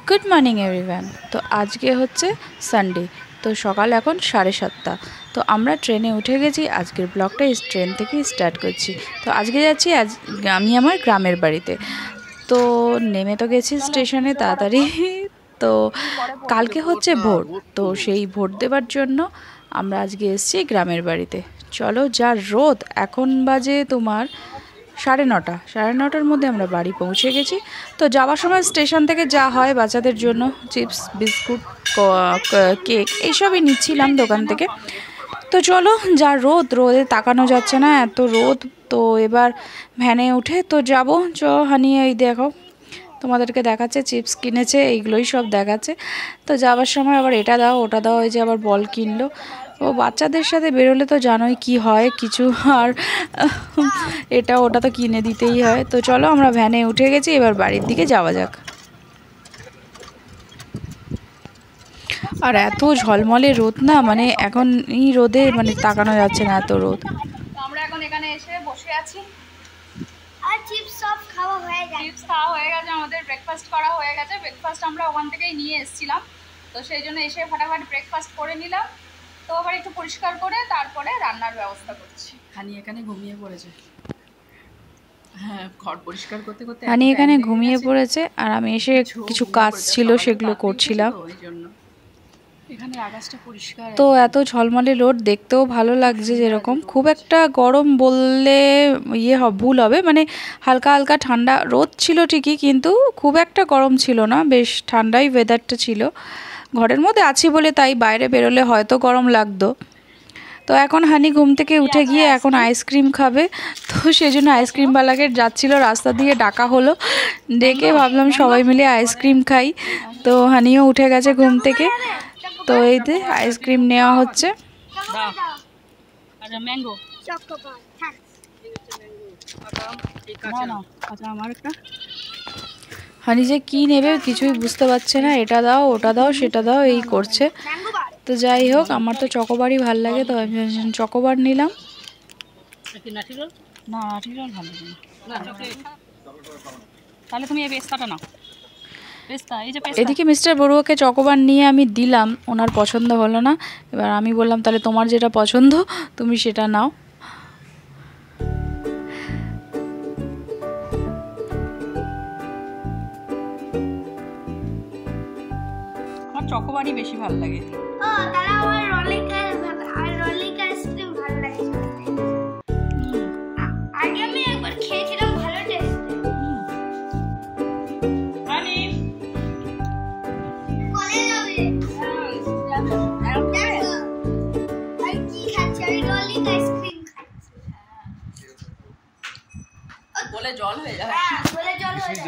Good morning everyone. তো আজকে হচ্ছে সানডে, তো সকাল এখন 7:30। তো আমরা ট্রেনে উঠে গেছি। আজকের ব্লগটা ট্রেন থেকেই স্টার্ট করছি। তো আজকে যাচ্ছি আমি আমার গ্রামের বাড়িতে। তো নেমে তো গেছি স্টেশনে তাড়াতাড়ি। তো কালকে হচ্ছে ভোট, তো সেই ভোট দেওয়ার জন্য আমরা আজকে এসেছি গ্রামের বাড়িতে। চলো, যা রোদ, এখন বাজে তোমার 9:30। 9:30-র মধ্যে আমরা বাড়ি পৌঁছে গেছি। তো যাওয়ার সময় স্টেশন থেকে যা হয় বাচ্চাদের জন্য চিপস, বিস্কুট, কেক এইসবই নিচ্ছিলাম দোকান থেকে। তো চলো, যা রোদে তাকানো যাচ্ছে না, এত রোদ। তো এবার ভ্যানে উঠে তো যাব। হানি, এই দেখো তোমাদেরকে দেখাচ্ছে, চিপস কিনেছে, এইগুলোই সব দেখাচ্ছে। তো যাওয়ার সময় আবার এটা দাও ওটা দাও, এই যে আবার বল কিনলো। ও বাচ্চাদের সাথে বেরোলে তো জানোই কি হয়, কিছু আর এটা ওটা তো কিনে দিতেই হয়। তো চলো, আমরা ভ্যানে উঠে গেছি, এবার বাড়ির দিকে যাওয়া যাক। আর এত ঝলমলে রোদ না, মানে এখন এই রোদে মানে তাকানো যাচ্ছে না, এত রোদ। আমরা এখন এখানে এসে বসে আছি আর চিপস সব খাওয়া হয়ে গেছে। চিপস খাওয়া হয়ে গেছে, আমাদের ব্রেকফাস্ট করা হয়ে গেছে। ব্রেকফাস্ট আমরা ওখান থেকেই নিয়ে এসেছিলাম, তো সেই জন্য এসে ফাটাফাট ব্রেকফাস্ট করে নিলাম। তো আবার একটু পরিষ্কার করে তারপরে রান্নার ব্যবস্থা করছি। হানি এখানে ঘুমিয়ে পড়েছে। হ্যাঁ, ঘর পরিষ্কার করতে করতে হানি এখানে ঘুমিয়ে পড়েছে, আর আমি এসে কিছু কাজ ছিল সেগুলো করছিলাম। তো এত ঝলমলে রোদ, দেখতেও ভালো লাগছে। যেরকম খুব একটা গরম বললে ভুল হবে, মানে হালকা হালকা ঠান্ডা রোদ ছিল ঠিকই, কিন্তু খুব একটা গরম ছিল না, বেশ ঠান্ডাই ওয়েদারটা ছিল। ঘরের মধ্যে আছি বলে তাই, বাইরে বেরোলে হয়তো গরম লাগতো। তো এখন হানি ঘুম থেকে উঠে গিয়ে এখন আইসক্রিম খাবে। তো সেজন্য আইসক্রিমওয়ালাকে যাচ্ছিল রাস্তা দিয়ে, ডাকা হলো, ডেকে ভাবলাম সবাই মিলে আইসক্রিম খাই। তো হানিও উঠে গেছে ঘুম থেকে। তো এই যে আইসক্রিম নেওয়া হচ্ছে। ম্যাঙ্গো চকোবার, হানি যে কি নেবে কিছুই বুঝতে পারছে না, এটা দাও ওটা দাও সেটা দাও এই করছে। তো যাই হোক, আমার তো চকোবারই ভাল লাগে, তো আমি চকোবার নিলাম। না, লাঠিটাও ভালো না, তাহলে তুমি এই পেস্তাটা নাও। এদিকে মিস্টার বড়ুয়াকে চকোবার নিয়ে আমি দিলাম, ওনার পছন্দ হলো না। এবার আমি বললাম, তাহলে তোমার যেটা পছন্দ তুমি সেটা নাও। আমার চকোবারই বেশি ভালো লাগে। ও তাহলে আমার রোলিক আইসক্রিম ভালো লাগে। আগে আমি একবার খেয়েছিলাম, ভালো টেস্ট। হানি কোলে যাবে? দেখো আমি কি খাচ্ছি, আমি রোলিক আইসক্রিম খাচ্ছি। বলে জল হয়ে যাবে। হ্যাঁ, বলে জল হয়ে যাবে।